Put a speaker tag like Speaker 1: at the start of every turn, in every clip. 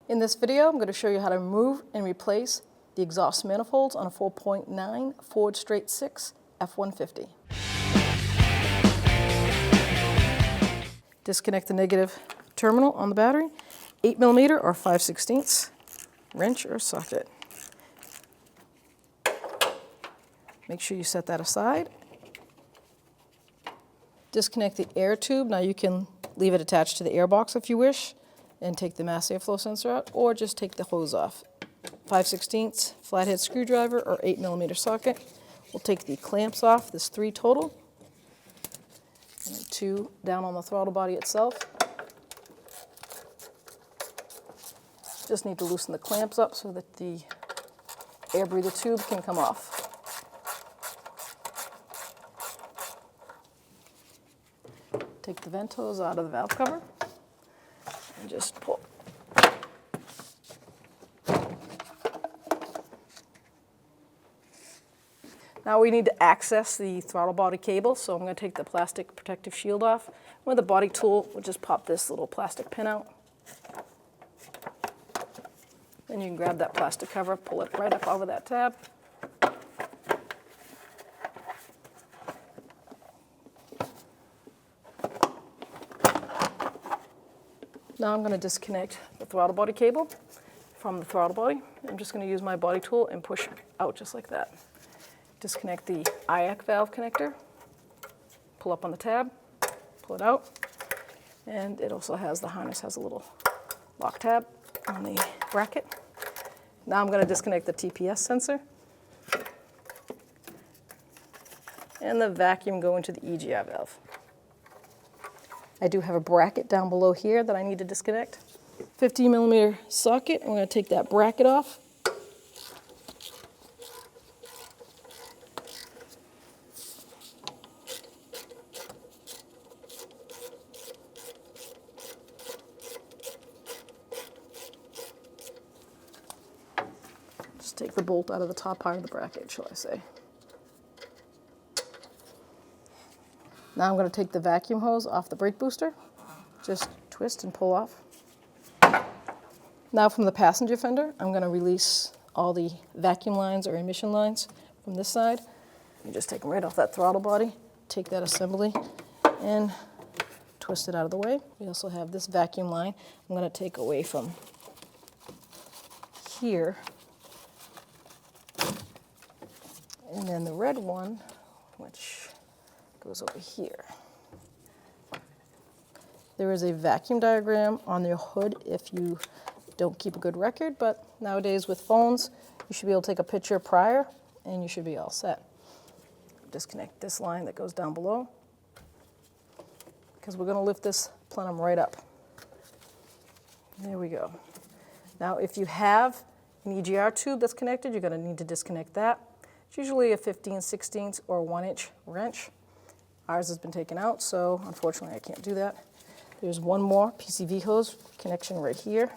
Speaker 1: In this video, I'm going to show you how to remove and replace the exhaust manifolds on a 4.9 Ford straight 6 F-150. Disconnect the negative terminal on the battery, 8mm or 5/16 wrench or socket. Make sure you set that aside. Disconnect the air tube. Now you can leave it attached to the air box if you wish and take the mass airflow sensor out, or just take the hose off. 5/16 flathead screwdriver or 8mm socket. We'll take the clamps off, there's 3 total, and then 2 down on the throttle body itself. Just need to loosen the clamps up so that the air breather tube can come off. Take the vent hose out of the valve cover and just pull. Now we need to access the throttle body cable, so I'm going to take the plastic protective shield off. With a body tool, we'll just pop this little plastic pin out. Then you can grab that plastic cover, pull it right up over that tab. Now I'm going to disconnect the throttle body cable from the throttle body. I'm just going to use my body tool and push out just like that. Disconnect the IAC valve connector, pull up on the tab, pull it out, and it also has, the harness has a little lock tab on the bracket. Now I'm going to disconnect the TPS sensor and the vacuum go into the EGR valve. I do have a bracket down below here that I need to disconnect. 15mm socket, I'm going to take that bracket off. Just take the bolt out of the top part of the bracket, shall I say. Now I'm going to take the vacuum hose off the brake booster. Just twist and pull off. Now from the passenger fender, I'm going to release all the vacuum lines or emission lines from this side. You just take them right off that throttle body, take that assembly, and twist it out of the way. We also have this vacuum line I'm going to take away from here. And then the red one, which goes over here. There is a vacuum diagram on your hood if you don't keep a good record, but nowadays with phones, you should be able to take a picture prior and you should be all set. Disconnect this line that goes down below because we're going to lift this plenum right up. There we go. Now if you have an EGR tube that's connected, you're going to need to disconnect that. It's usually a 15/16 or 1-inch wrench. Ours has been taken out, so unfortunately I can't do that. There's one more PCV hose connection right here.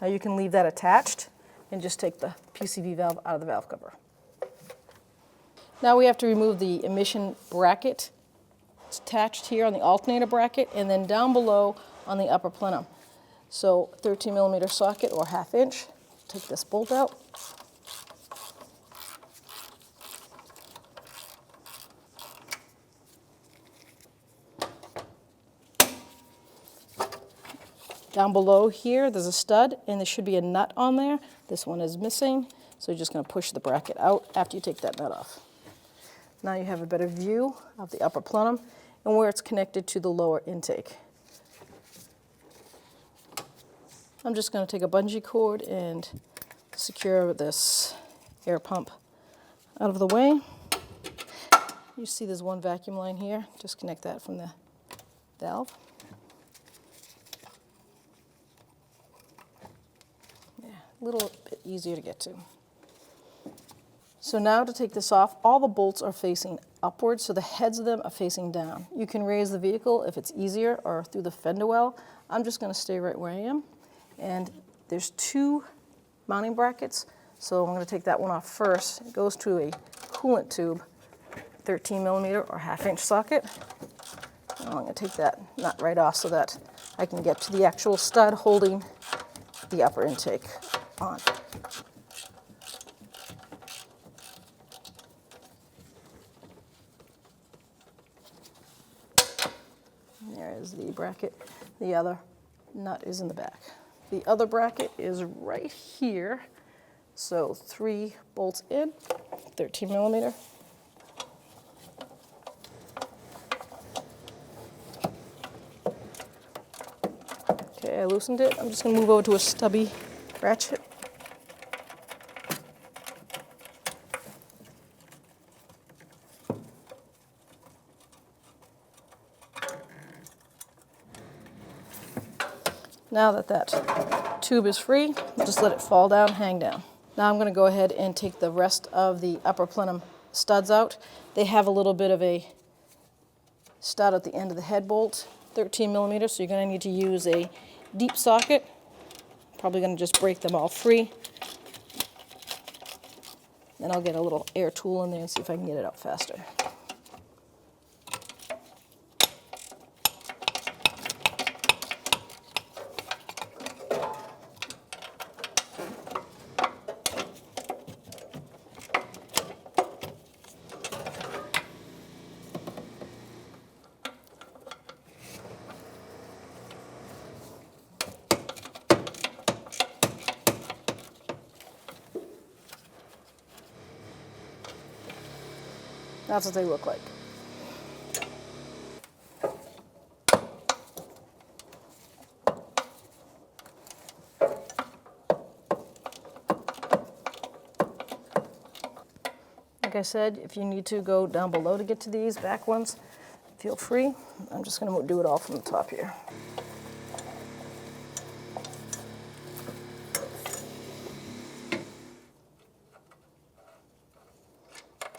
Speaker 1: Now you can leave that attached and just take the PCV valve out of the valve cover. Now we have to remove the emission bracket. It's attached here on the alternator bracket and then down below on the upper plenum. So 13mm socket or 1/2 inch. Take this bolt out. Down below here, there's a stud, and there should be a nut on there. This one is missing, so you're just going to push the bracket out after you take that nut off. Now you have a better view of the upper plenum and where it's connected to the lower intake. I'm just going to take a bungee cord and secure this air pump out of the way. You see there's one vacuum line here. Just connect that from the valve. A little bit easier to get to. So now to take this off, all the bolts are facing upwards, so the heads of them are facing down. You can raise the vehicle if it's easier or through the fender well. I'm just going to stay right where I am. And there's 2 mounting brackets, so I'm going to take that one off first. It goes to a coolant tube, 13mm or 1/2 inch socket. And I'm going to take that nut right off so that I can get to the actual stud holding the upper intake on. There is the bracket. The other nut is in the back. The other bracket is right here. So 3 bolts in, 13 millimeter. Okay, I loosened it. I'm just going to move over to a stubby ratchet. Now that that tube is free, just let it fall down, hang down. Now I'm going to go ahead and take the rest of the upper plenum studs out. They have a little bit of a stud at the end of the head bolt, 13 millimeters, so you're going to need to use a deep socket. Probably going to just break them all free. Then I'll get a little air tool in there and see if I can get it out faster. That's what they look like. Like I said, if you need to go down below to get to these back ones, feel free. I'm just going to do it all from the top here.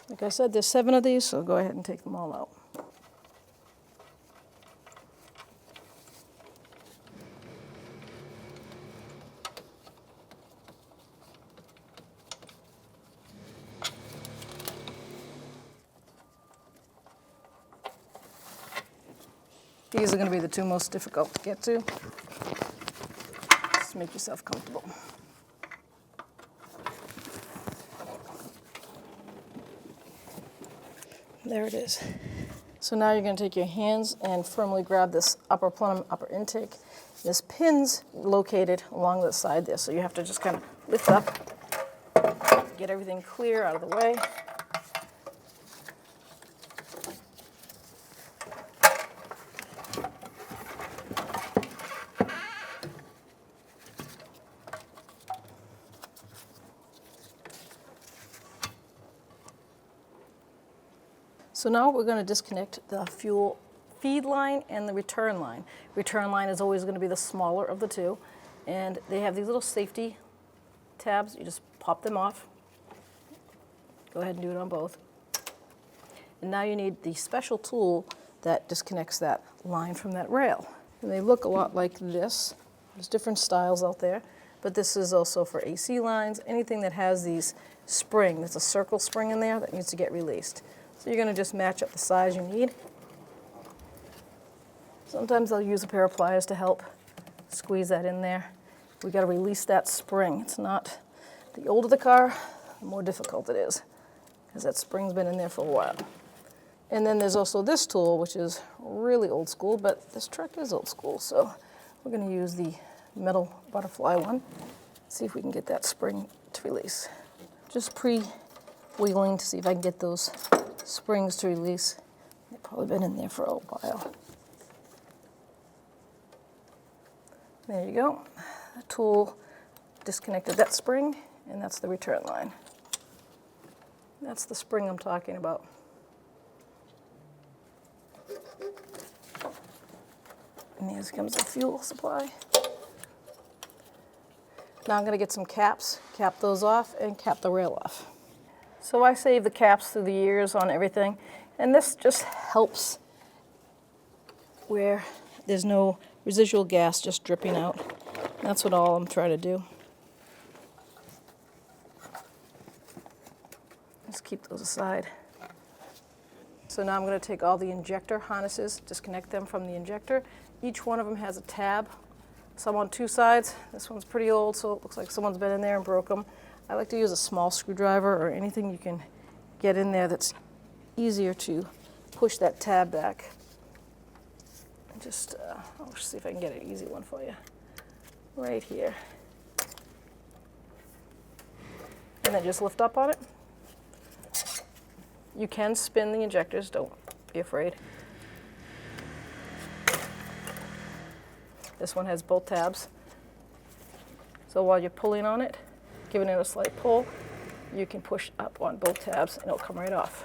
Speaker 1: Like I said, there's 7 of these, so go ahead and take them all out. These are going to be the 2 most difficult to get to. Just make yourself comfortable. There it is. So now you're going to take your hands and firmly grab this upper plenum, upper intake. This pin's located along the side there, so you have to just kind of lift up, get everything clear out of the way. So now we're going to disconnect the fuel feed line and the return line. Return line is always going to be the smaller of the 2, and they have these little safety tabs. You just pop them off. Go ahead and do it on both. And now you need the special tool that disconnects that line from that rail. And they look a lot like this. There's different styles out there, but this is also for AC lines, anything that has these spring. There's a circle spring in there that needs to get released. So you're going to just match up the size you need. Sometimes I'll use a pair of pliers to help squeeze that in there. We got to release that spring. It's not, the older the car, the more difficult it is, because that spring's been in there for a while. And then there's also this tool, which is really old school, but this truck is old school, so we're going to use the metal butterfly one. See if we can get that spring to release. Just pre-wheeling to see if I can get those springs to release. They've probably been in there for a while. There you go. The tool disconnected that spring, and that's the return line. That's the spring I'm talking about. And here comes the fuel supply. Now I'm going to get some caps, cap those off, and cap the rail off. So I save the caps through the years on everything, and this just helps where there's no residual gas just dripping out. That's what all I'm trying to do. Just keep those aside. So now I'm going to take all the injector harnesses, disconnect them from the injector. Each one of them has a tab some on two sides. This one's pretty old, so it looks like someone's been in there and broke them. I like to use a small screwdriver or anything you can get in there that's easier to push that tab back. Just, I'll see if I can get an easy one for you. Right here. And then just lift up on it. You can spin the injectors, don't be afraid. This one has both tabs. So while you're pulling on it, giving it a slight pull, you can push up on both tabs and it'll come right off.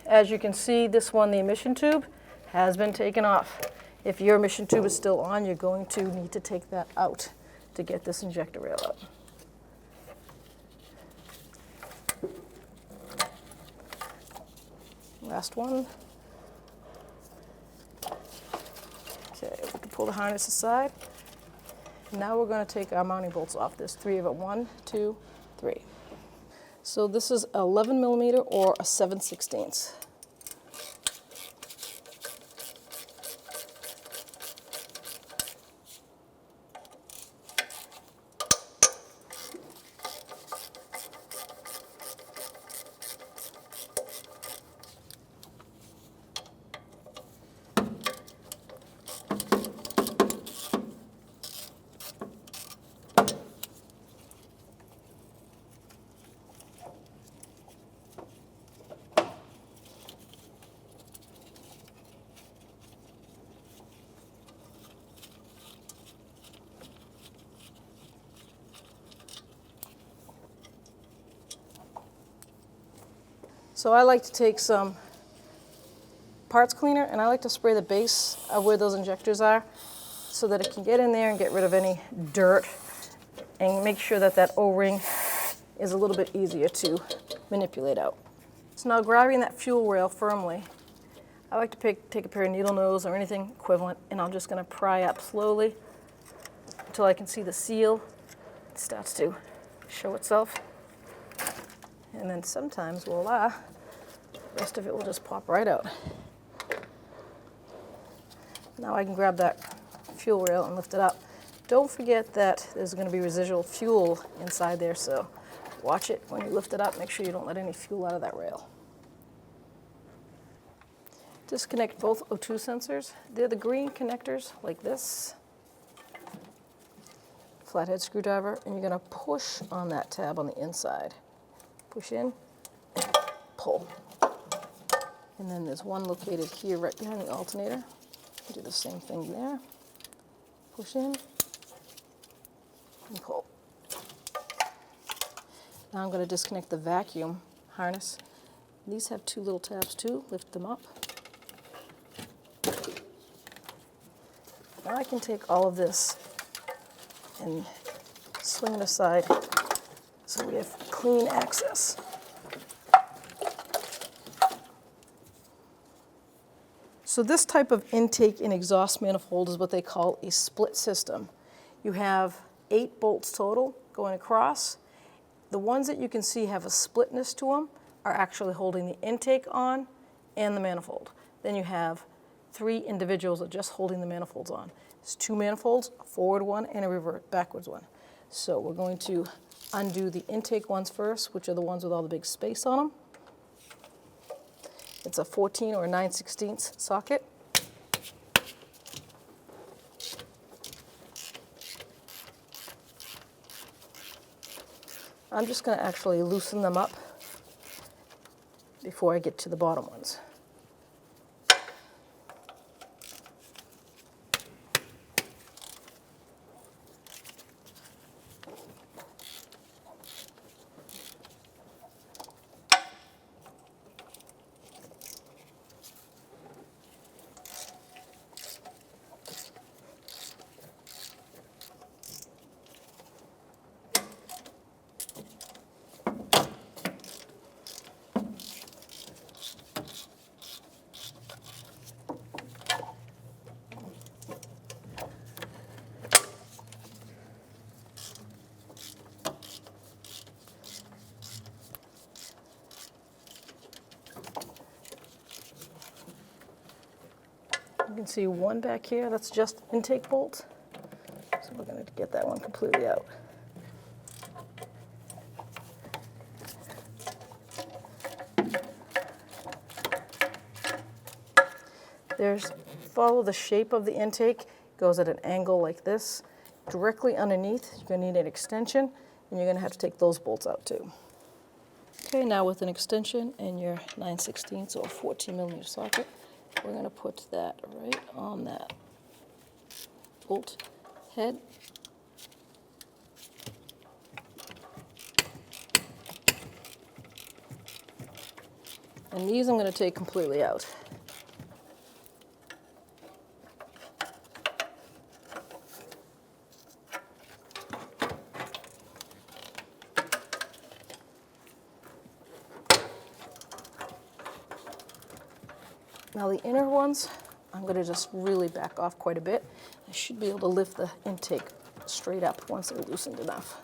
Speaker 1: As you can see, this one, the emission tube, has been taken off. If your emission tube is still on, you're going to need to take that out to get this injector rail out. Last one. Okay, we can pull the harness aside. Now we're going to take our mounting bolts off. There's 3 of it. 1, 2, 3. So this is 11 millimeter or a 7/16. So I like to take some parts cleaner and I like to spray the base of where those injectors are so that it can get in there and get rid of any dirt and make sure that that O-ring is a little bit easier to manipulate out. So now grabbing that fuel rail firmly, I like to take a pair of needle nose or anything equivalent and I'm just going to pry up slowly until I can see the seal. It starts to show itself. And then sometimes, voila, the rest of it will just pop right out. Now I can grab that fuel rail and lift it up. Don't forget that there's going to be residual fuel inside there, so watch it when you lift it up. Make sure you don't let any fuel out of that rail. Disconnect both O2 sensors. They're the green connectors like this. Flathead screwdriver, and you're going to push on that tab on the inside. Push in, pull. And then there's one located here right behind the alternator. Do the same thing there. Push in and pull. Now I'm going to disconnect the vacuum harness. These have 2 little tabs too. Lift them up. Now I can take all of this and swing it aside so we have clean access. So this type of intake and exhaust manifold is what they call a split system. You have 8 bolts total going across. The ones that you can see have a splitness to them are actually holding the intake on and the manifold. Then you have 3 individuals that are just holding the manifolds on. There's 2 manifolds, a forward one and a backwards one. So we're going to undo the intake ones first, which are the ones with all the big space on them. It's a 14 or a 9/16 socket. I'm just going to actually loosen them up before I get to the bottom ones. can see one back here that's just intake bolt. So we're going to get that one completely out. Follow the shape of the intake. It goes at an angle like this. Directly underneath, you're going to need an extension, and you're going to have to take those bolts out too. Okay, now with an extension and your 9/16 or 14mm socket, we're going to put that right on that bolt head. And these I'm going to take completely out. Now the inner ones, I'm going to just really back off quite a bit. I should be able to lift the intake straight up once they're loosened enough.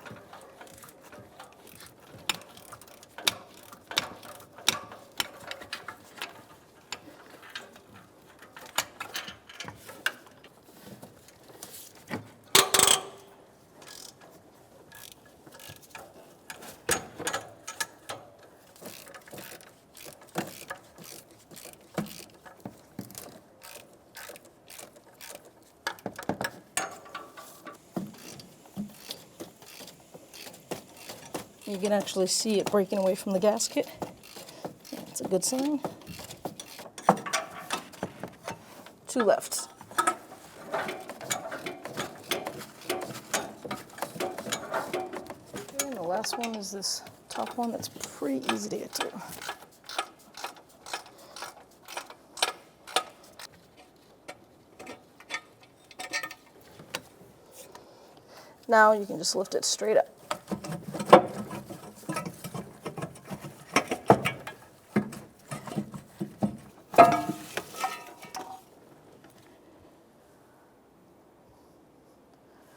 Speaker 1: You can actually see it breaking away from the gasket. That's a good sign. 2 left. Okay, and the last one is this top one that's pretty easy to get to. Now you can just lift it straight up.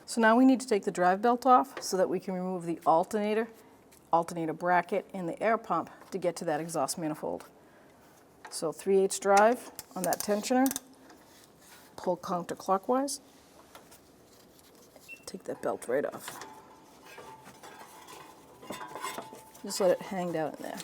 Speaker 1: So now we need to take the drive belt off so that we can remove the alternator bracket, and the air pump to get to that exhaust manifold. So 3/8 drive on that tensioner, pull counterclockwise, take that belt right off. Just let it hang down in there.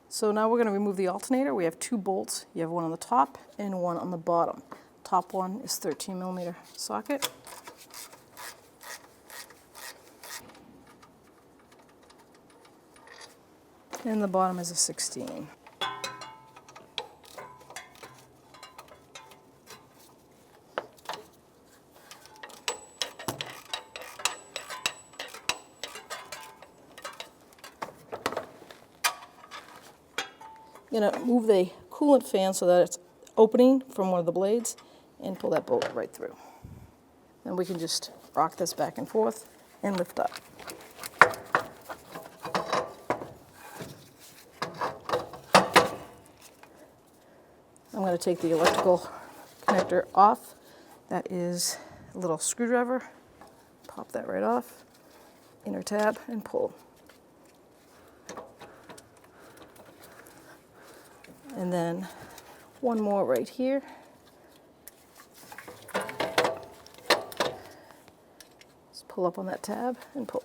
Speaker 1: So now we're going to remove the alternator. We have 2 bolts. You have one on the top and one on the bottom. Top one is 13mm socket. And the bottom is a 16. You're going to move the coolant fan so that it's opening from one of the blades and pull that bolt right through. Then we can just rock this back and forth and lift up. I'm going to take the electrical connector off. That is a little screwdriver. Pop that right off. Inner tab and pull. And then one more right here. Just pull up on that tab and pull.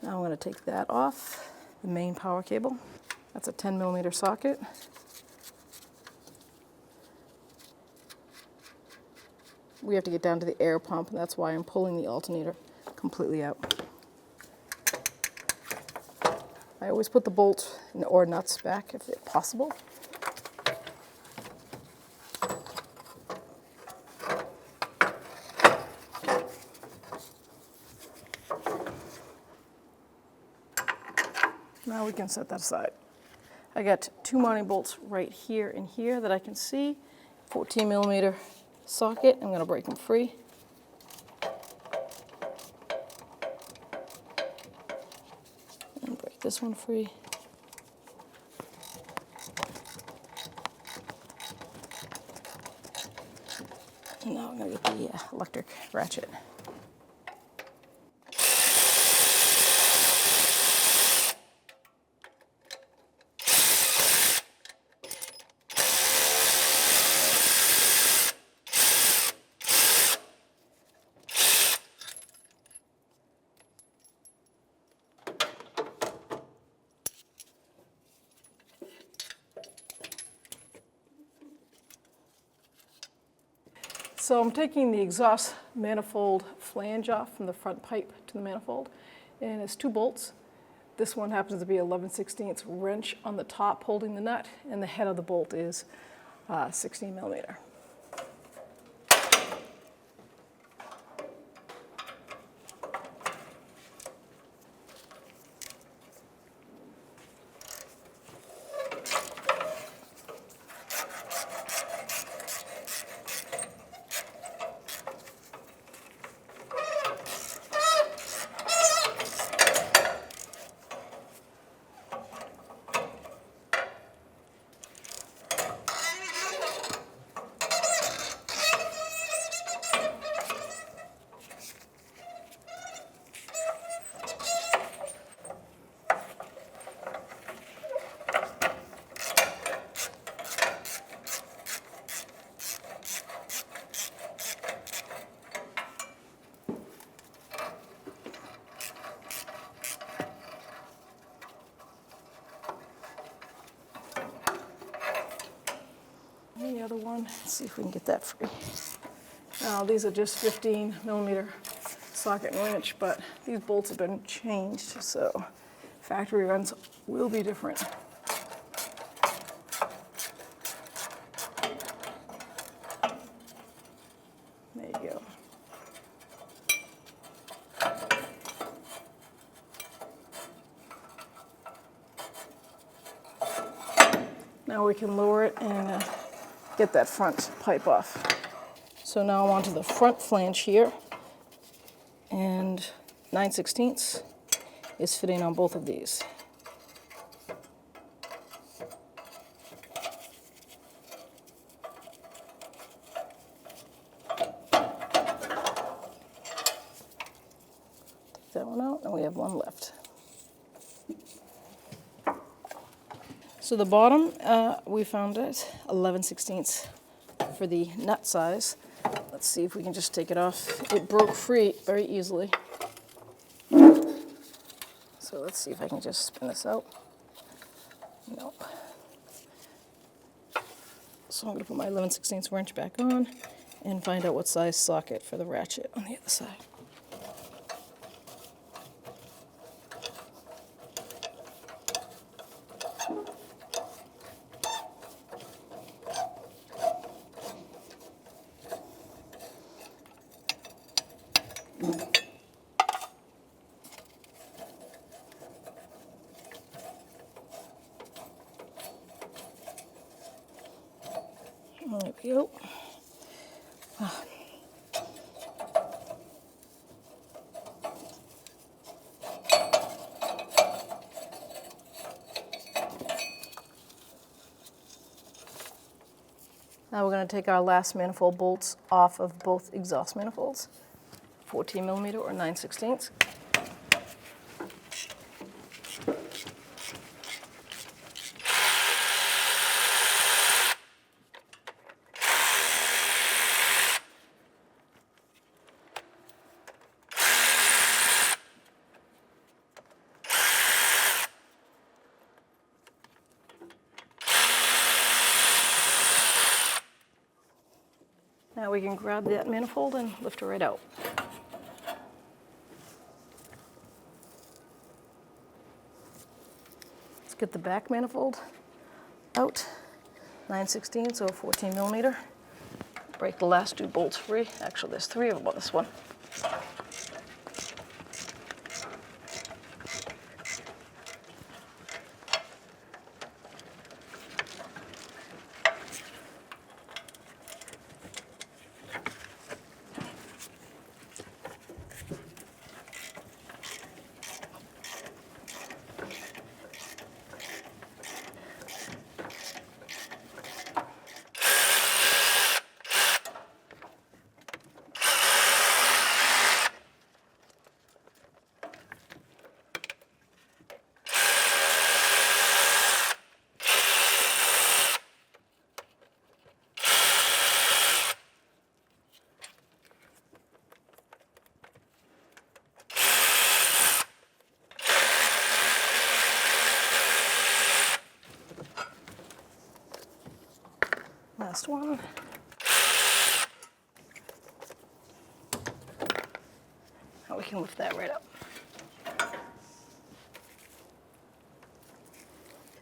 Speaker 1: Now I'm going to take that off, the main power cable. That's a 10mm socket. We have to get down to the air pump, and that's why I'm pulling the alternator completely out. I always put the bolt or nuts back if it's possible. Now we can set that aside. I got 2 mounting bolts right here and here that I can see. 14mm socket. I'm going to break them free. And break this one free. And now I'm going to get the electric ratchet. So I'm taking the exhaust manifold flange off from the front pipe to the manifold, and it's 2 bolts. This one happens to be 11/16 wrench on the top holding the nut, and the head of the bolt is 16 millimeter. The other one, let's see if we can get that free. Now these are just 15 millimeter socket and wrench, but these bolts have been changed, so factory runs will be different. There you go. Now we can lower it and get that front pipe off. So now I'm onto the front flange here, and 9/16 is fitting on both of these. Take that one out, and we have one left. So the bottom, we found it 11/16 for the nut size. Let's see if we can just take it off. It broke free very easily. So let's see if I can just spin this out. Nope. So I'm going to put my 11/16 wrench back on and find out what size socket for the ratchet on the other side. There we go. Now we're going to take our last manifold bolts off of both exhaust manifolds, 14 millimeter or 9/16. Now we can grab that manifold and lift it right out. Let's get the back manifold out, 9/16, so 14 millimeter. Break the last 2 bolts free. Actually, there's 3 of them on this one. Last one. we can lift that right up.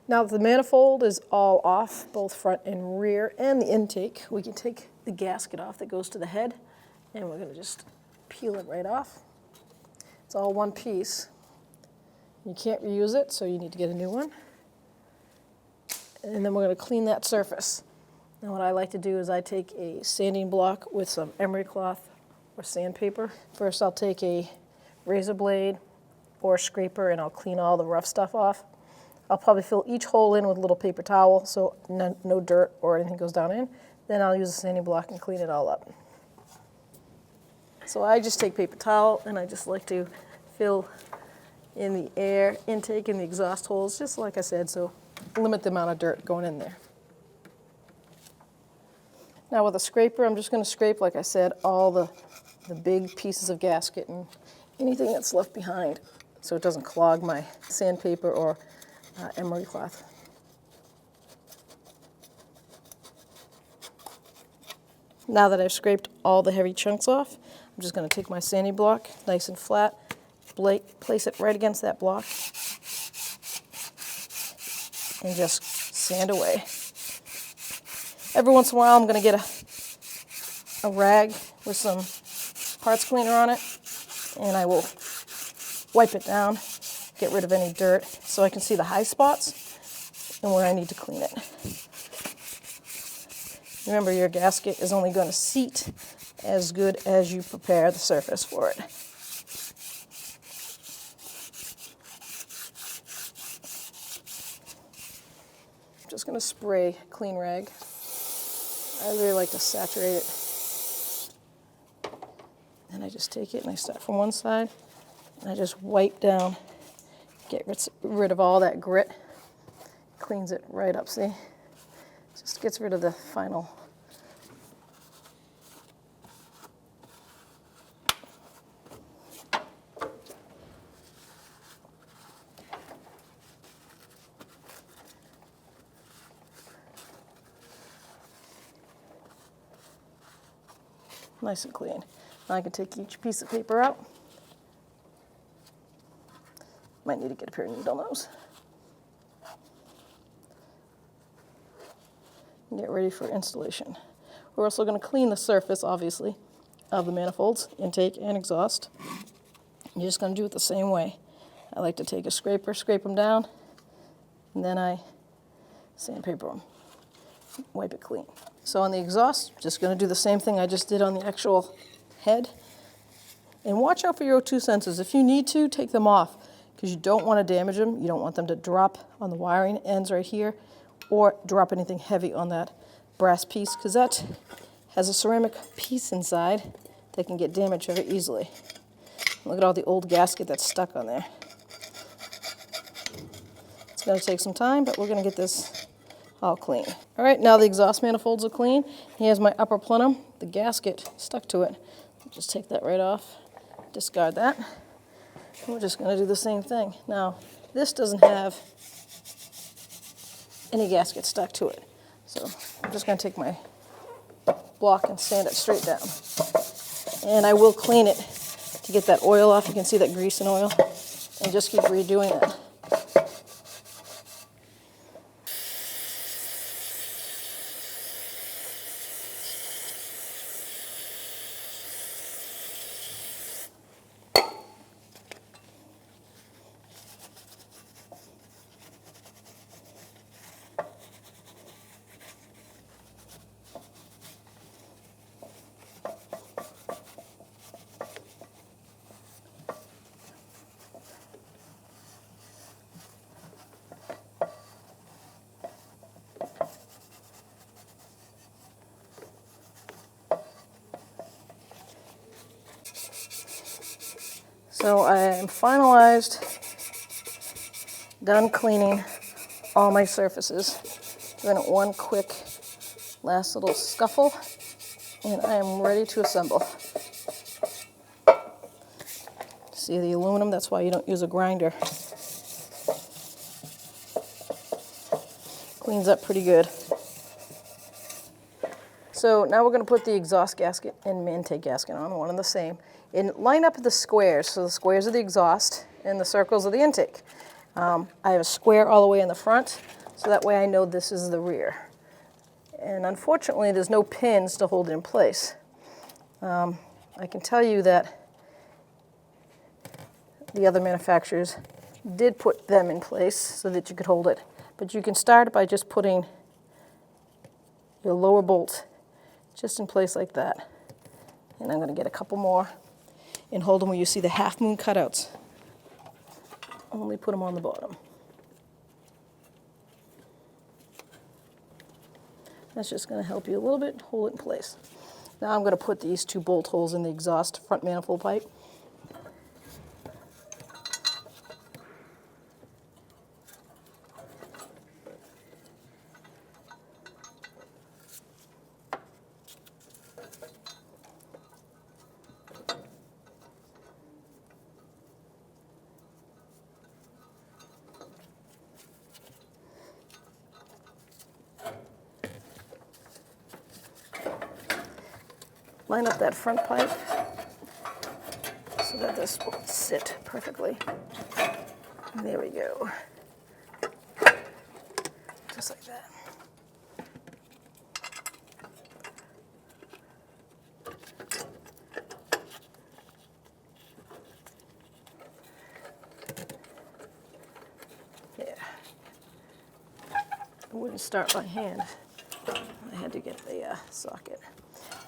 Speaker 1: Now that the manifold is all off, both front and rear, and the intake, we can take the gasket off that goes to the head, and we're going to just peel it right off. It's all one piece. You can't reuse it, so you need to get a new one. And then we're going to clean that surface. Now what I like to do is I take a sanding block with some emery cloth or sandpaper. First I'll take a razor blade or a scraper and I'll clean all the rough stuff off. I'll probably fill each hole in with a little paper towel so no dirt or anything goes down in. Then I'll use a sanding block and clean it all up. So I just take paper towel and I just like to fill in the air intake and the exhaust holes, just like I said, so limit the amount of dirt going in there. Now with a scraper, I'm just going to scrape, like I said, all the big pieces of gasket and anything that's left behind so it doesn't clog my sandpaper or emery cloth. Now that I've scraped all the heavy chunks off, I'm just going to take my sanding block, nice and flat, place it right against that block, and just sand away. Every once in a while I'm going to get a rag with some parts cleaner on it, and I will wipe it down, get rid of any dirt so I can see the high spots and where I need to clean it. Remember, your gasket is only going to seat as good as you prepare the surface for it. I'm just going to spray clean rag. I really like to saturate it. And I just take it and I start from one side and I just wipe down, get rid of all that grit, cleans it right up, see? Just gets rid of the final. Nice and clean. Now I can take each piece of paper out. Might need to get a pair of needle nose. And get ready for installation. We're also going to clean the surface, obviously, of the manifolds, intake and exhaust. You're just going to do it the same way. I like to take a scraper, scrape them down, and then I sandpaper them, wipe it clean. So on the exhaust, just going to do the same thing I just did on the actual head. And watch out for your O2 sensors. If you need to, take them off because you don't want to damage them. You don't want them to drop on the wiring ends right here or drop anything heavy on that brass piece because that has a ceramic piece inside that can get damaged very easily. Look at all the old gasket that's stuck on there. It's going to take some time, but we're going to get this all clean. All right, now the exhaust manifolds are clean. Here's my upper plenum. The gasket stuck to it. I'll just take that right off, discard that. And we're just going to do the same thing. Now, this doesn't have any gasket stuck to it. So I'm just going to take my block and sand it straight down. And I will clean it to get that oil off. You can see that grease and oil. And just keep redoing it. So I am finalized, done cleaning all my surfaces. Doing it one quick last little scuffle, and I am ready to assemble. See the aluminum? That's why you don't use a grinder. Cleans up pretty good. So now we're going to put the exhaust gasket and intake gasket on, one and the same, and line up the squares. So the squares are the exhaust and the circles are the intake. I have a square all the way in the front, so that way I know this is the rear. And unfortunately, there's no pins to hold it in place. I can tell you that the other manufacturers did put them in place so that you could hold it. But you can start by just putting your lower bolt just in place like that. And I'm going to get a couple more and hold them where you see the half moon cutouts. Only put them on the bottom. That's just going to help you a little bit hold it in place. Now I'm going to put these 2 bolt holes in the exhaust front manifold pipe. Line up that front pipe so that this will sit perfectly. There we go. Just like that. Yeah. I wouldn't start by hand. I had to get the socket.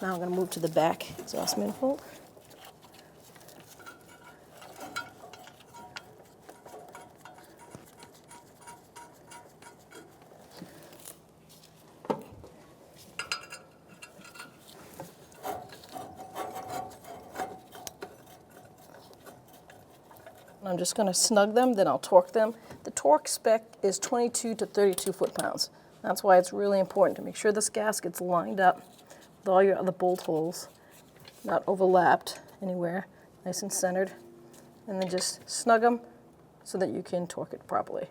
Speaker 1: Now I'm going to move to the back exhaust manifold. I'm just going to snug them, then I'll torque them. The torque spec is 22 to 32 foot-pounds. That's why it's really important to make sure this gasket's lined up with all your other bolt holes, not overlapped anywhere, nice and centered. And then just snug them so that you can torque it properly.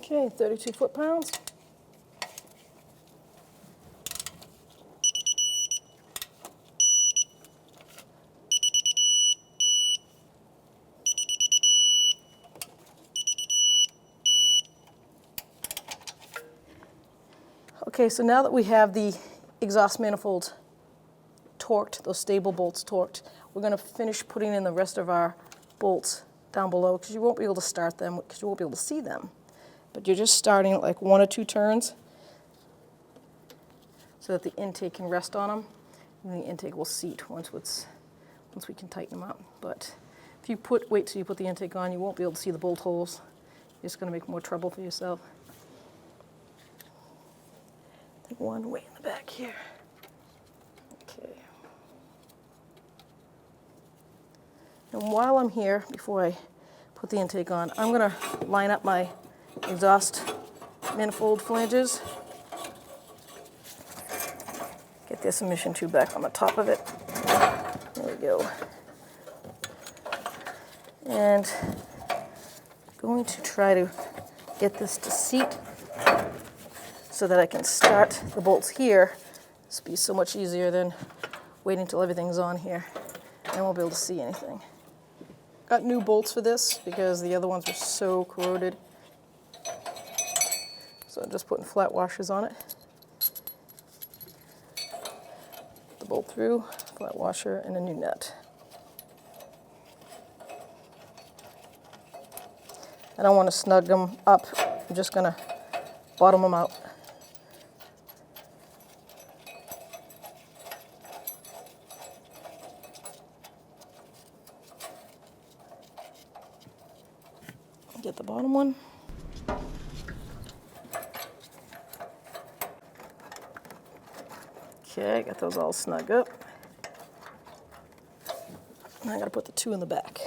Speaker 1: Okay, 32 foot-pounds. Okay, so now that we have the exhaust manifold torqued, those stable bolts torqued, we're going to finish putting in the rest of our bolts down below because you won't be able to start them because you won't be able to see them. But you're just starting at like 1 or 2 turns so that the intake can rest on them, and the intake will seat once we can tighten them up. But if you wait till you put the intake on, you won't be able to see the bolt holes. You're just going to make more trouble for yourself. I think one way in the back here. Okay. And while I'm here, before I put the intake on, I'm going to line up my exhaust manifold flanges. Get this emission tube back on the top of it. There we go. And I'm going to try to get this to seat so that I can start the bolts here. This will be so much easier than waiting until everything's on here. I won't be able to see anything. Got new bolts for this because the other ones were so corroded. So I'm just putting flat washers on it. The bolt through, flat washer, and a new nut. I don't want to snug them up. I'm just going to bottom them out. Get the bottom one. Okay, got those all snug up. Now I gotta put the two in the back.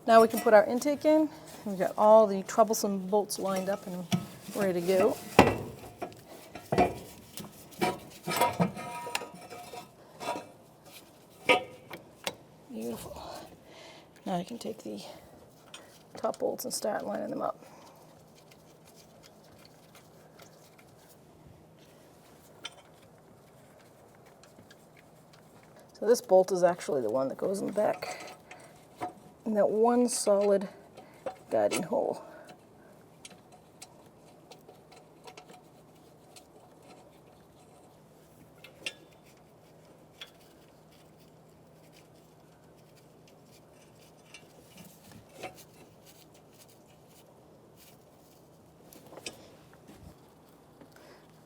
Speaker 1: Now we can put our intake in. We've got all the troublesome bolts lined up and ready to go. Beautiful. Now I can take the top bolts and start lining them up. So this bolt is actually the one that goes in the back. And that one solid guiding hole.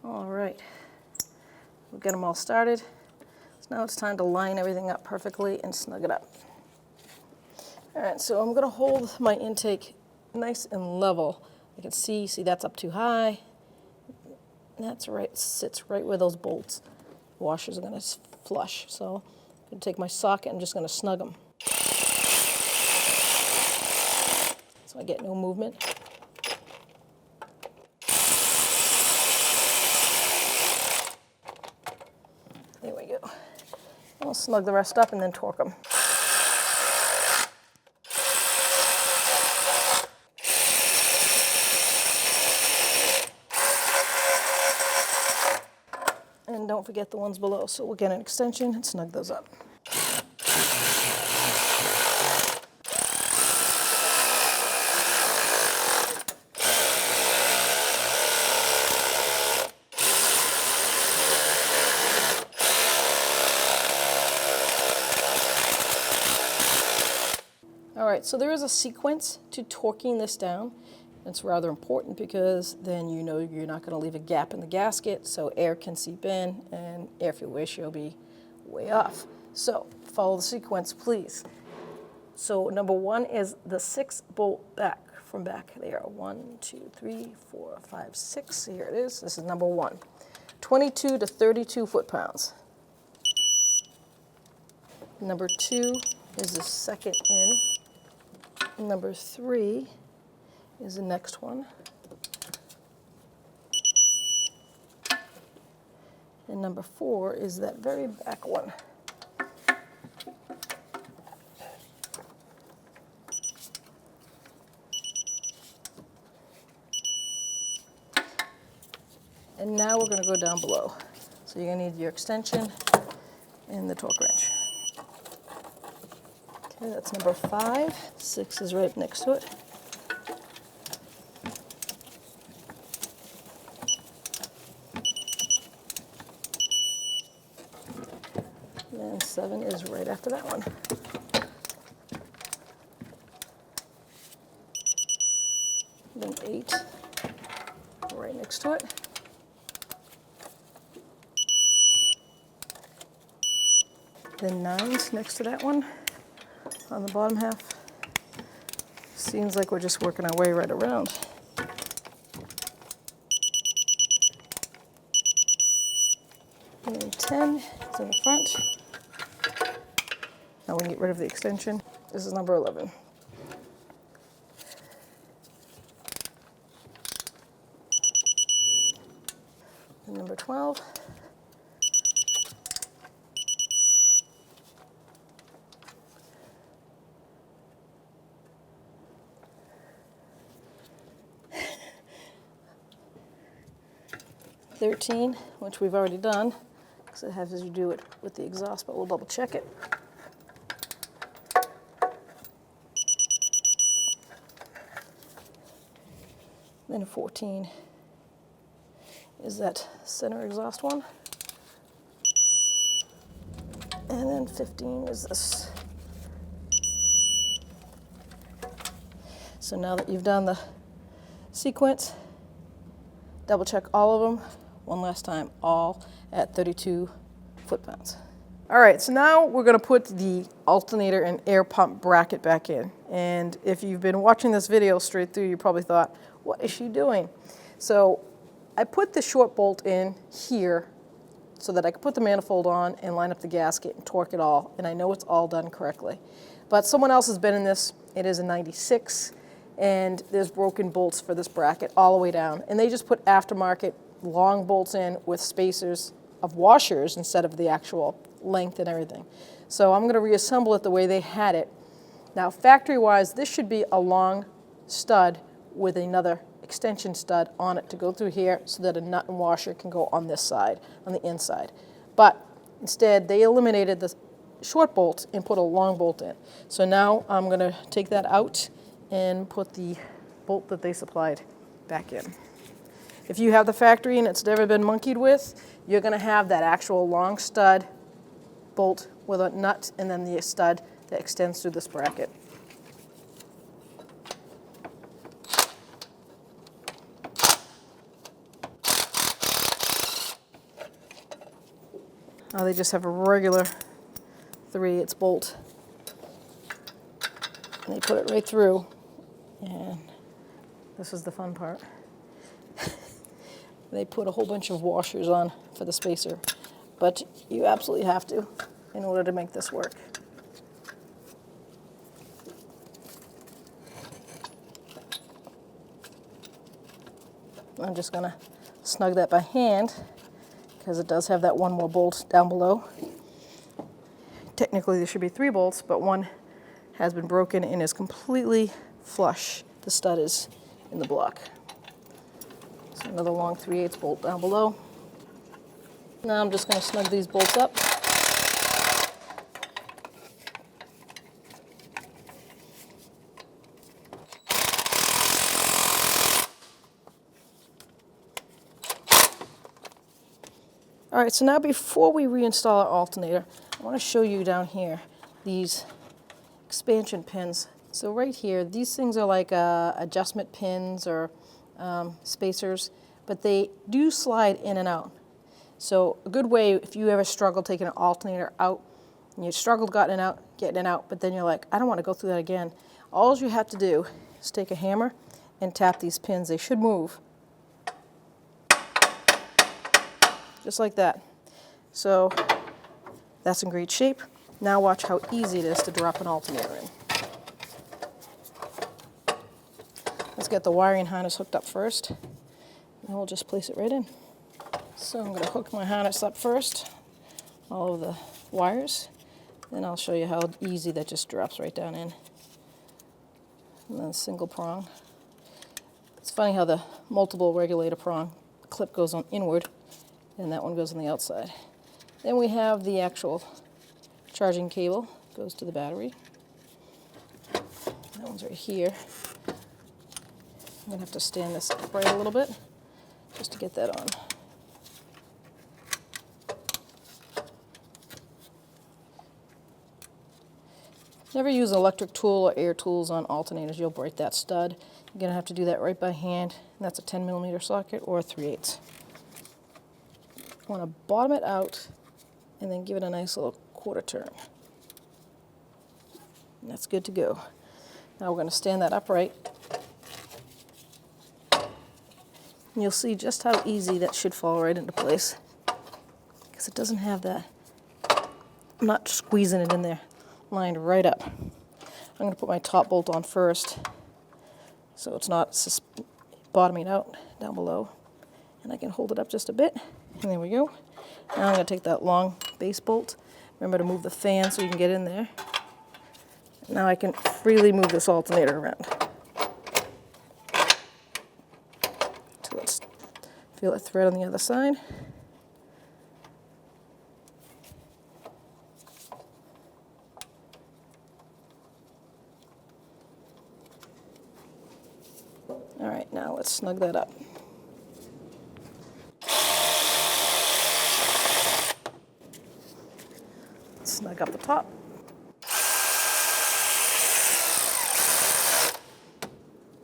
Speaker 1: All right, we'll get them all started. So now it's time to line everything up perfectly and snug it up. All right, so I'm going to hold my intake nice and level. I can see that's up too high. That's right, sits right where those bolts, washers are going to flush. So I'm going to take my socket and I'm just going to snug them. So I get no movement. There we go. I'll snug the rest up and then torque them. And don't forget the ones below. So we'll get an extension and snug those up. All right, so there is a sequence to torquing this down. It's rather important because then you know you're not going to leave a gap in the gasket so air can seep in and air-fuel ratio will be way off. So follow the sequence, please. So number one is the 6-bolt back from back there. 1, 2, 3, 4, 5, 6. Here it is. This is number one. 22 to 32 foot-pounds. Number 2 is the second in. Number 3 is the next one. And number 4 is that very back one. And now we're going to go down below. So you're going to need your extension and the torque wrench. Okay, that's number 5. 6 is right next to it. And 7 is right after that one. Then 8, right next to it. Then 9's next to that one on the bottom half. Seems like we're just working our way right around. And then 10 is in the front. Now we can get rid of the extension. This is number 11. And number 12. $13, which we've already done, because it has to do it with the exhaust, but we'll double check it. Then 14 is that center exhaust one. And then 15 is this. So now that you've done the sequence, double check all of them one last time, all at 32 foot-pounds. All right, so now we're gonna put the alternator and air pump bracket back in. And if you've been watching this video straight through, you probably thought, what is she doing? So I put the short bolt in here so that I could put the manifold on and line up the gasket and torque it all, and I know it's all done correctly. But someone else has been in this, it is a 96, and there's broken bolts for this bracket all the way down. And they just put aftermarket long bolts in with spacers of washers instead of the actual length and everything. So I'm gonna reassemble it the way they had it. Now factory-wise, this should be a long stud with another extension stud on it to go through here so that a nut and washer can go on this side, on the inside. But instead, they eliminated the short bolt and put a long bolt in. So now I'm gonna take that out and put the bolt that they supplied back in. If you have the factory and it's never been monkeyed with, you're gonna have that actual long stud bolt with a nut and then the stud that extends through this bracket. Now they just have a regular 3/8 bolt. And they put it right through. And this is the fun part. They put a whole bunch of washers on for the spacer. But you absolutely have to in order to make this work. I'm just gonna snug that by hand because it does have that one more bolt down below. Technically there should be 3 bolts, but one has been broken and is completely flush. The stud is in the block. So another long 3/8 bolt down below. Now I'm just going to snug these bolts up. All right, so now before we reinstall our alternator, I want to show you down here these expansion pins. So right here, these things are like adjustment pins or spacers, but they do slide in and out. So a good way, if you ever struggle taking an alternator out, and you struggled getting it out, but then you're like, I don't want to go through that again. All you have to do is take a hammer and tap these pins. They should move. Just like that. So that's in great shape. Now watch how easy it is to drop an alternator in. Let's get the wiring harness hooked up first, and we'll just place it right in. So I'm going to hook my harness up first, all of the wires, then I'll show you how easy that just drops right down in. And then single prong. It's funny how the multiple regulator prong clip goes on inward, and that one goes on the outside. Then we have the actual charging cable, goes to the battery. That one's right here. I'm going to have to stand this upright a little bit just to get that on. Never use an electric tool or air tools on alternators. You'll break that stud. You're going to have to do that right by hand. And that's a 10mm socket or a 3/8. You want to bottom it out and then give it a nice little quarter turn. And that's good to go. Now we're going to stand that upright. And you'll see just how easy that should fall right into place. Because it doesn't have that. I'm not squeezing it in there. Lined right up. I'm going to put my top bolt on first so it's not bottoming out down below. And I can hold it up just a bit. And there we go. Now I'm going to take that long base bolt. Remember to move the fan so you can get in there. Now I can freely move this alternator around. So let's feel that thread on the other side. right, now let's snug that up. Snug up the top.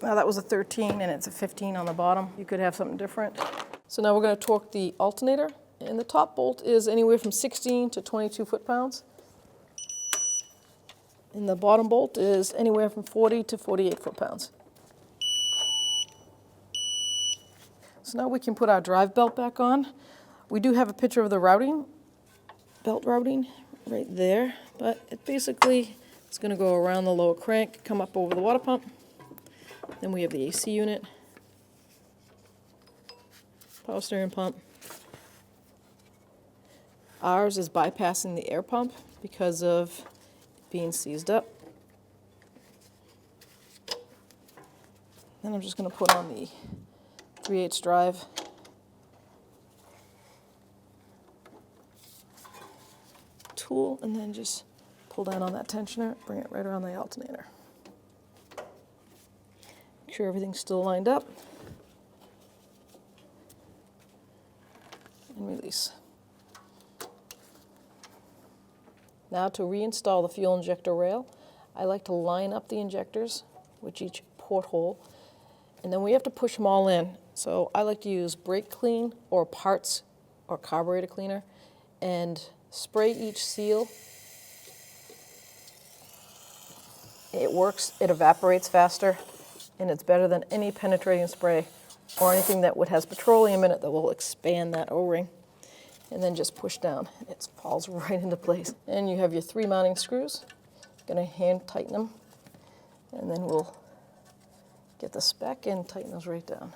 Speaker 1: Now that was a 13 and it's a 15 on the bottom. You could have something different. So now we're going to torque the alternator, and the top bolt is anywhere from 16 to 22 foot-pounds. And the bottom bolt is anywhere from 40 to 48 foot-pounds. So now we can put our drive belt back on. We do have a picture of the routing, belt routing right there, but it basically is going to go around the lower crank, come up over the water pump. Then we have the AC unit, power steering pump. Ours is bypassing the air pump because of being seized up. Then I'm just going to put on the 3/8 drive. Tool, and then just pull down on that tensioner, bring it right around the alternator. Make sure everything's still lined up. And release. Now to reinstall the fuel injector rail, I like to line up the injectors with each porthole, and then we have to push them all in. So I like to use brake clean or parts or carburetor cleaner and spray each seal. It works, it evaporates faster, and it's better than any penetrating spray or anything that has petroleum in it that will expand that O-ring. And then just push down. It falls right into place. And you have your 3 mounting screws. Gonna hand tighten them, and then we'll get the spec and tighten those right down.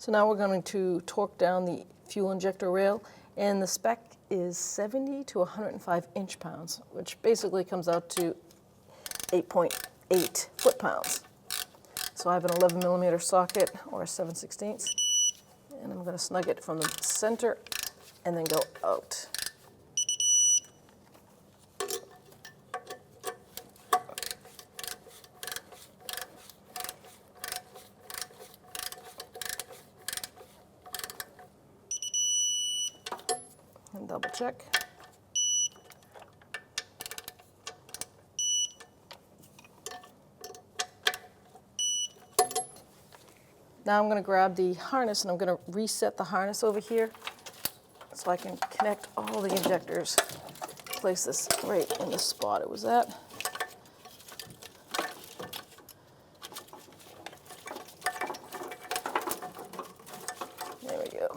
Speaker 1: So now we're going to torque down the fuel injector rail, and the spec is 70 to 105 inch-pounds, which basically comes out to 8.8 foot-pounds. So I have an 11 millimeter socket or a 7/16, and I'm going to snug it from the center and then go out. And double check. Now I'm going to grab the harness and I'm going to reset the harness over here so I can connect all the injectors. Place this right in the spot it was at. There we go.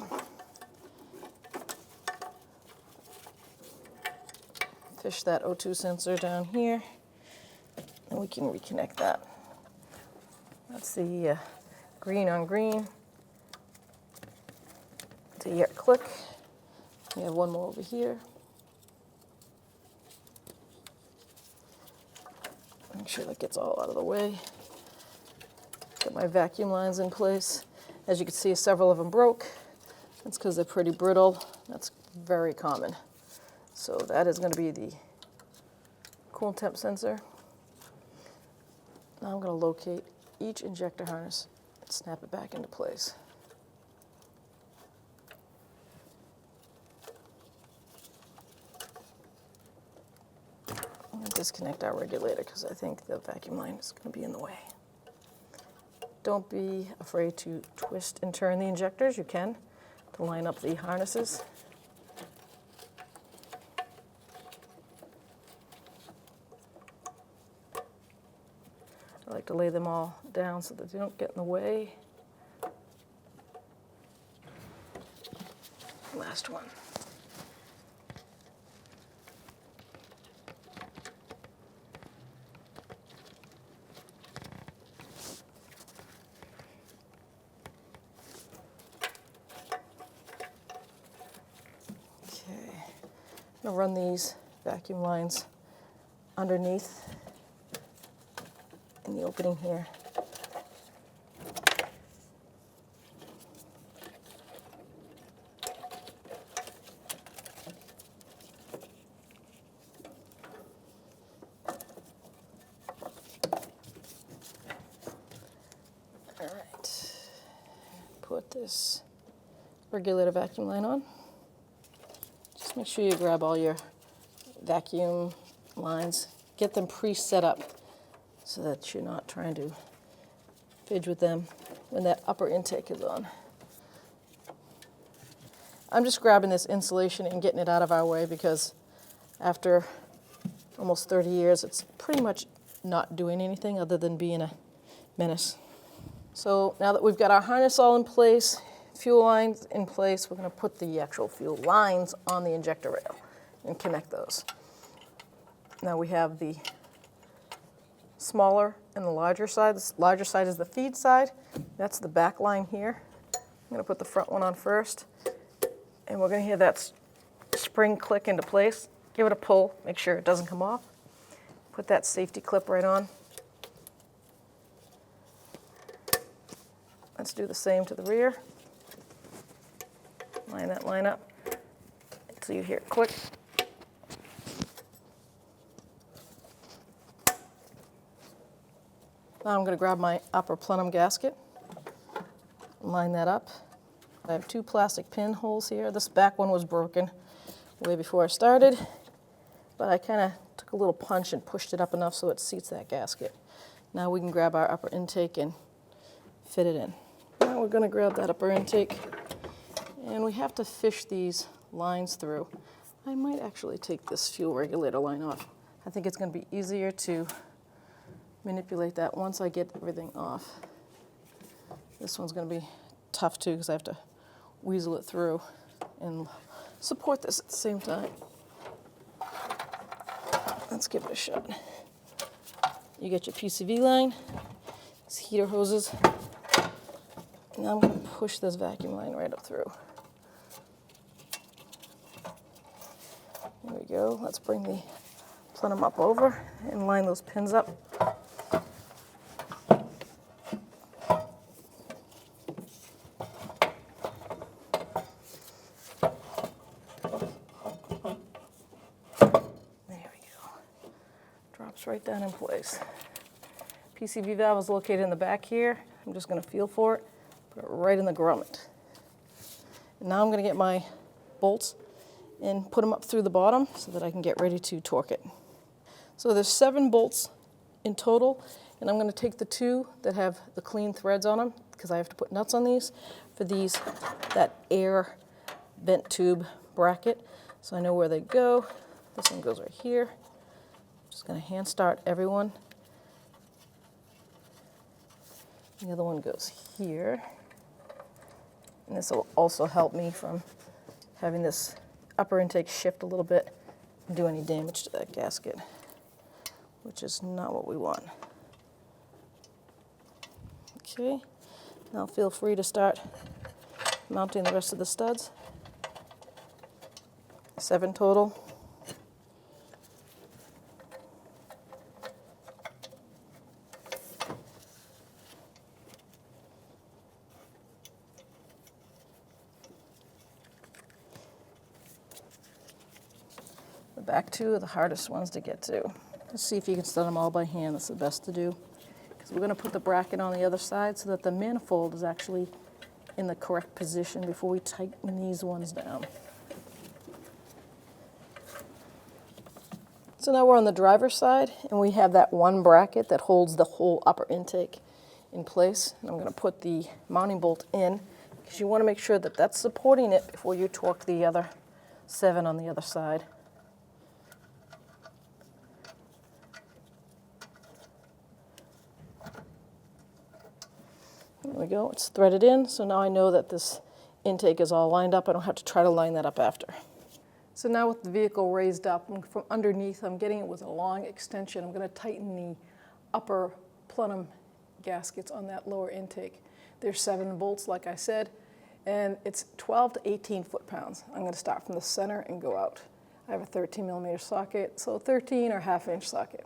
Speaker 1: Fish that O2 sensor down here, and we can reconnect that. That's the green on green. To your click. We have one more over here. Make sure that gets all out of the way. Get my vacuum lines in place. As you can see, several of them broke. That's because they're pretty brittle. That's very common. So that is going to be the cool temp sensor. Now I'm going to locate each injector harness and snap it back into place. I'm going to disconnect our regulator because I think the vacuum line is going to be in the way. Don't be afraid to twist and turn the injectors. You can to line up the harnesses. I like to lay them all down so that they don't get in the way. Last one. Okay, I'm going to run these vacuum lines underneath in the opening here. All right, put this regulator vacuum line on. Just make sure you grab all your vacuum lines, get them pre-set up so that you're not trying to fidge with them when that upper intake is on. I'm just grabbing this insulation and getting it out of our way because after almost 30 years, it's pretty much not doing anything other than being a menace. So now that we've got our harness all in place, fuel lines in place, we're going to put the actual fuel lines on the injector rail and connect those. Now we have the smaller and the larger side. The larger side is the feed side. That's the back line here. I'm going to put the front one on first, and we're going to hear that spring click into place. Give it a pull, make sure it doesn't come off. Put that safety clip right on. Let's do the same to the rear. Line that line up until you hear it click. Now I'm going to grab my upper plenum gasket, line that up. I have 2 plastic pinholes here. This back one was broken way before I started, but I kind of took a little punch and pushed it up enough so it seats that gasket. Now we can grab our upper intake and fit it in. Now we're going to grab that upper intake, and we have to fish these lines through. I might actually take this fuel regulator line off. I think it's going to be easier to manipulate that once I get everything off. This one's going to be tough too because I have to weasel it through and support this at the same time. Let's give it a shot. You get your PCV line, these heater hoses. Now I'm going to push this vacuum line right up through. There we go. Let's bring the plenum up over and line those pins up. Right down in place. PCV valve is located in the back here. I'm just going to feel for it, put it right in the grommet. And now I'm going to get my bolts and put them up through the bottom so that I can get ready to torque it. So there's 7 bolts in total, and I'm going to take the 2 that have the clean threads on them because I have to put nuts on these for that air vent tube bracket, so I know where they go. This one goes right here. Just going to hand start everyone. The other one goes here. And this will also help me from having this upper intake shift a little bit and do any damage to that gasket, which is not what we want. Okay, now feel free to start mounting the rest of the studs. 7 total. The back 2 are the hardest ones to get to. Let's see if you can set them all by hand. That's the best to do. Because we're going to put the bracket on the other side so that the manifold is actually in the correct position before we tighten these ones down. So now we're on the driver's side, and we have that one bracket that holds the whole upper intake in place. And I'm going to put the mounting bolt in because you want to make sure that that's supporting it before you torque the other 7 on the other side. There we go, it's threaded in, so now I know that this intake is all lined up. I don't have to try to line that up after. So now with the vehicle raised up, from underneath, I'm getting it with a long extension. I'm going to tighten the upper plenum gaskets on that lower intake. There's 7 bolts, like I said, and it's 12 to 18 foot-pounds. I'm going to start from the center and go out. I have a 13 millimeter socket, so 13 or 1/2 inch socket.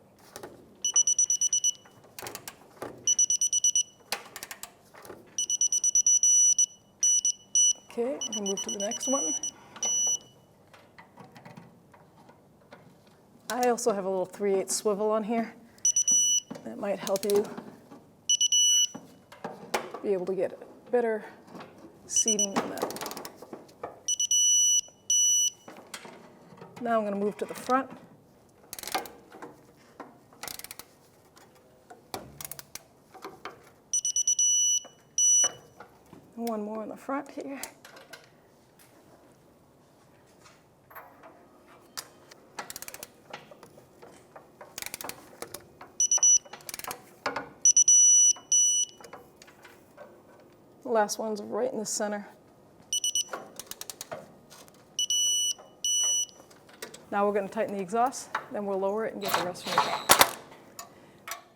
Speaker 1: Okay, we can move to the next one. I also have a little 3/8 swivel on here. That might help you be able to get better seating on that. Now I'm going to move to the front. One more in the front here. The last one's right in the center. Now we're going to tighten the exhaust, then we'll lower it and get the rest from the top.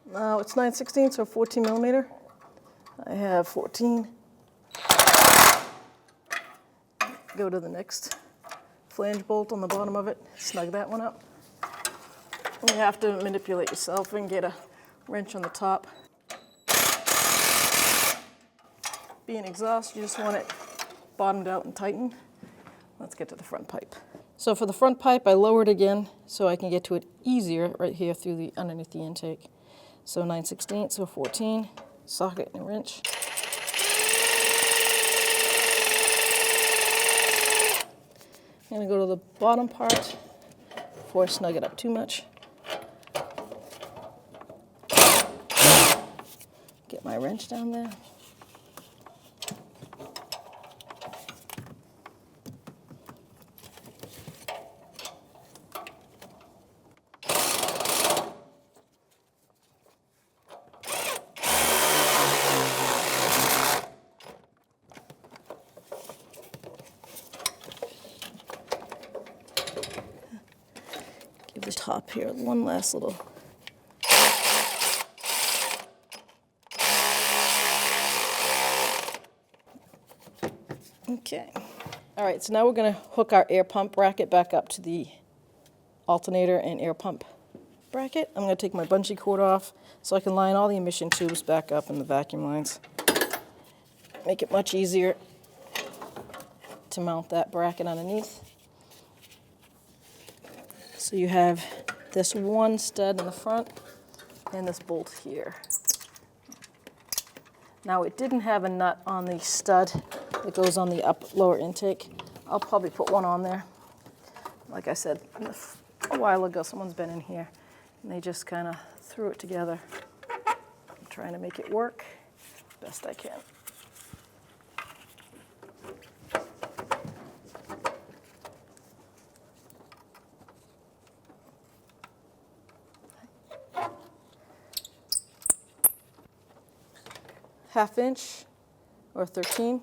Speaker 1: Now it's 9/16, so 14 millimeter. I have 14. Go to the next flange bolt on the bottom of it, snug that one up. You have to manipulate yourself and get a wrench on the top. Being exhaust, you just want it bottomed out and tightened. Let's get to the front pipe. So for the front pipe, I lowered again so I can get to it easier right here through the underneath the intake. So 9/16, so 14, socket and wrench. I'm going to go to the bottom part before I snug it up too much. Get my wrench down there. Give the top here one last little. Okay. All right, so now we're going to hook our air pump bracket back up to the alternator and air pump bracket. I'm going to take my bungee cord off so I can line all the emission tubes back up in the vacuum lines. Make it much easier to mount that bracket underneath. So you have this one stud in the front and this bolt here. Now it didn't have a nut on the stud that goes on the lower intake. I'll probably put one on there. Like I said a while ago, someone's been in here and they just kind of threw it together. I'm trying to make it work best I can. Half inch or 13.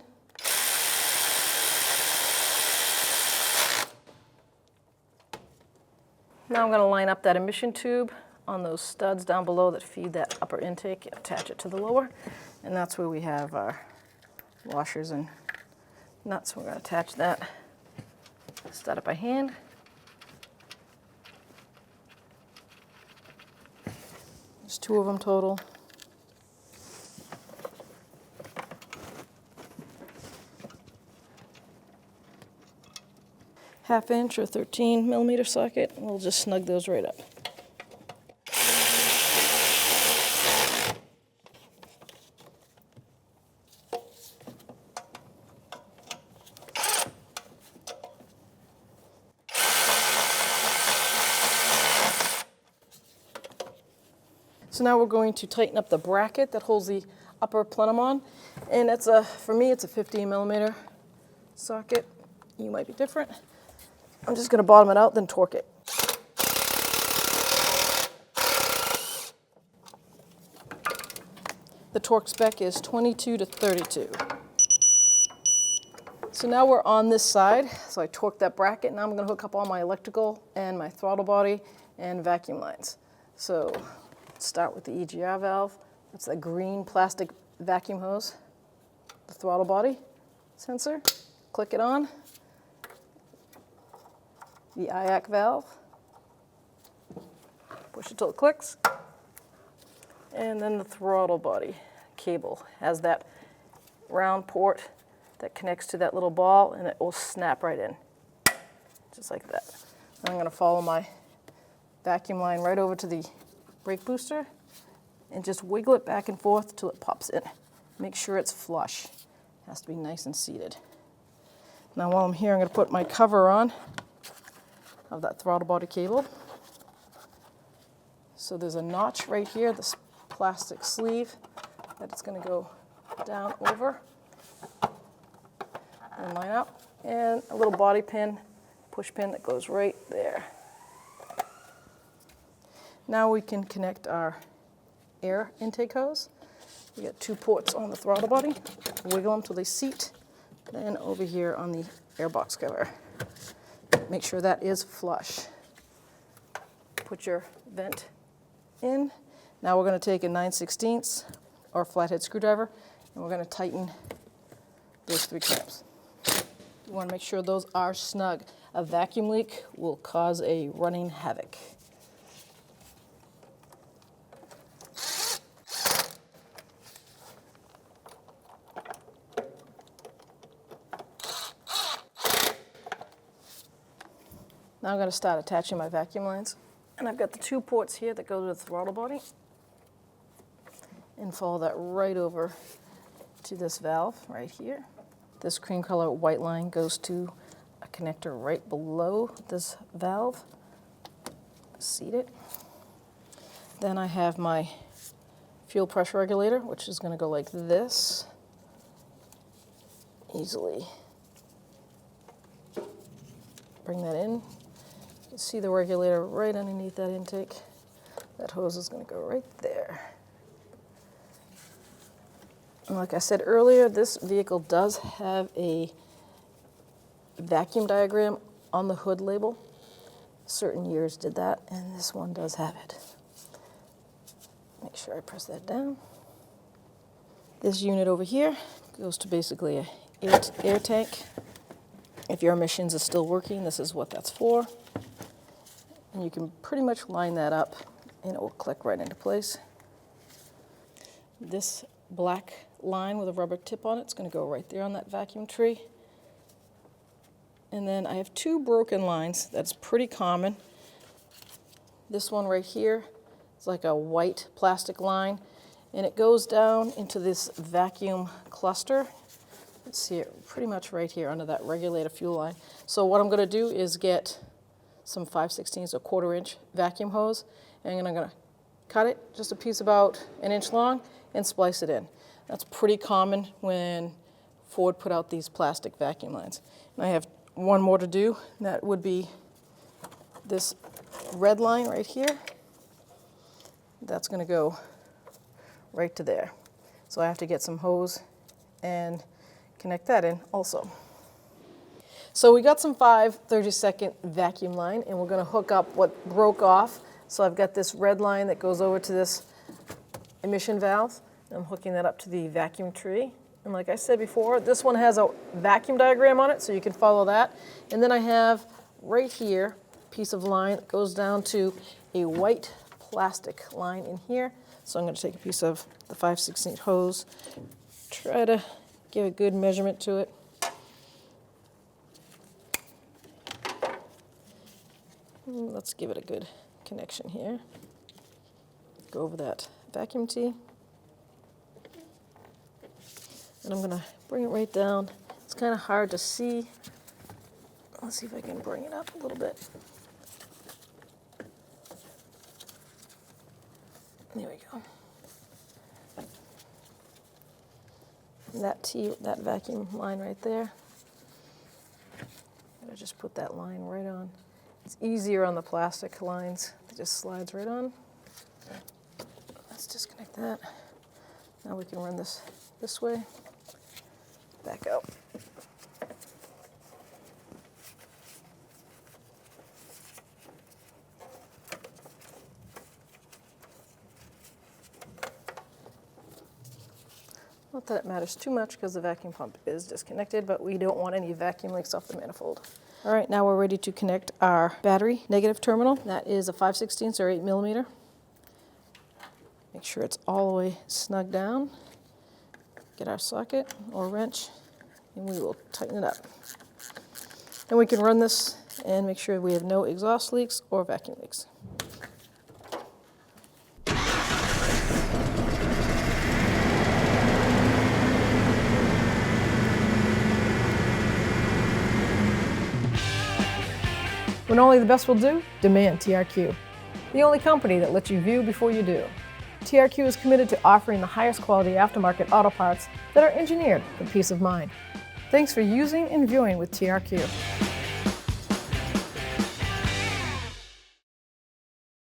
Speaker 1: Now I'm going to line up that emission tube on those studs down below that feed that upper intake, attach it to the lower, and that's where we have our washers and nuts. We're going to attach that stud up by hand. There's 2 of them total. Half inch or 13 millimeter socket, and we'll just snug those right up. So now we're going to tighten up the bracket that holds the upper plenum on, and it's for me it's a 15 millimeter socket. You might be different. I'm just going to bottom it out, then torque it. The torque spec is 22 to 32. So now we're on this side. So I torqued that bracket. Now I'm going to hook up all my electrical and my throttle body and vacuum lines. So let's start with the EGR valve. That's the green plastic vacuum hose. The throttle body sensor. Click it on. the IAC valve. Push it till it clicks. And then the throttle body cable has that round port that connects to that little ball, and it will snap right in, just like that. And I'm going to follow my vacuum line right over to the brake booster and just wiggle it back and forth till it pops in. Make sure it's flush. It has to be nice and seated. Now while I'm here, I'm going to put my cover on of that throttle body cable. So there's a notch right here, this plastic sleeve that it's going to go down over and line up, and a little body pin, push pin that goes right there. Now we can connect our air intake hose. We got 2 ports on the throttle body. Wiggle them till they seat. Then over here on the airbox cover. Make sure that is flush. Put your vent in. Now we're going to take a 9/16 or flathead screwdriver, and we're going to tighten those 3 clamps. You want to make sure those are snug. A vacuum leak will cause a running havoc. Now I'm going to start attaching my vacuum lines. And I've got the 2 ports here that go to the throttle body. And follow that right over to this valve right here. This cream color white line goes to a connector right below this valve. Seat it. Then I have my fuel pressure regulator, which is going to go like this. Easily bring that in. You can see the regulator right underneath that intake. That hose is going to go right there. And like I said earlier, this vehicle does have a vacuum diagram on the hood label. Certain years did that, and this one does have it. Make sure I press that down. This unit over here goes to basically an air tank. If your emissions are still working, this is what that's for. And you can pretty much line that up, and it will click right into place. This black line with a rubber tip on it is going to go right there on that vacuum tree. And then I have 2 broken lines. That's pretty common. This one right here is like a white plastic line, and it goes down into this vacuum cluster. Let's see it pretty much right here under that regulator fuel line. So what I'm going to do is get some 5/16 or 1/4 inch vacuum hose, and I'm going to cut it just a piece about 1 inch long and splice it in. That's pretty common when Ford put out these plastic vacuum lines. And I have 1 more to do, and that would be this red line right here. That's going to go right to there. So I have to get some hose and connect that in also. So we got some 5/32 vacuum line, and we're going to hook up what broke off. So I've got this red line that goes over to this emission valve. I'm hooking that up to the vacuum tree. And like I said before, this one has a vacuum diagram on it, so you can follow that. And then I have right here a piece of line that goes down to a white plastic line in here. So I'm going to take a piece of the 5/16 hose, try to give a good measurement to it. Let's give it a good connection here. Go over that vacuum tee. And I'm going to bring it right down. It's kind of hard to see. Let's see if I can bring it up a little bit. There we go. And that vacuum line right there. I just put that line right on. It's easier on the plastic lines. It just slides right on. Let's disconnect that. Now we can run this way. Back out. Not that it matters too much because the vacuum pump is disconnected, but we don't want any vacuum leaks off the manifold. All right, now we're ready to connect our battery negative terminal. That is a 5/16 or 8mm. Make sure it's all the way snug down. Get our socket or wrench, and we will tighten it up. And we can run this and make sure we have no exhaust leaks or vacuum leaks. When only the best will do, demand TRQ. The only company that lets you view before you do. TRQ is committed to offering the highest quality aftermarket auto parts that are engineered for peace of mind. Thanks for using and viewing with TRQ.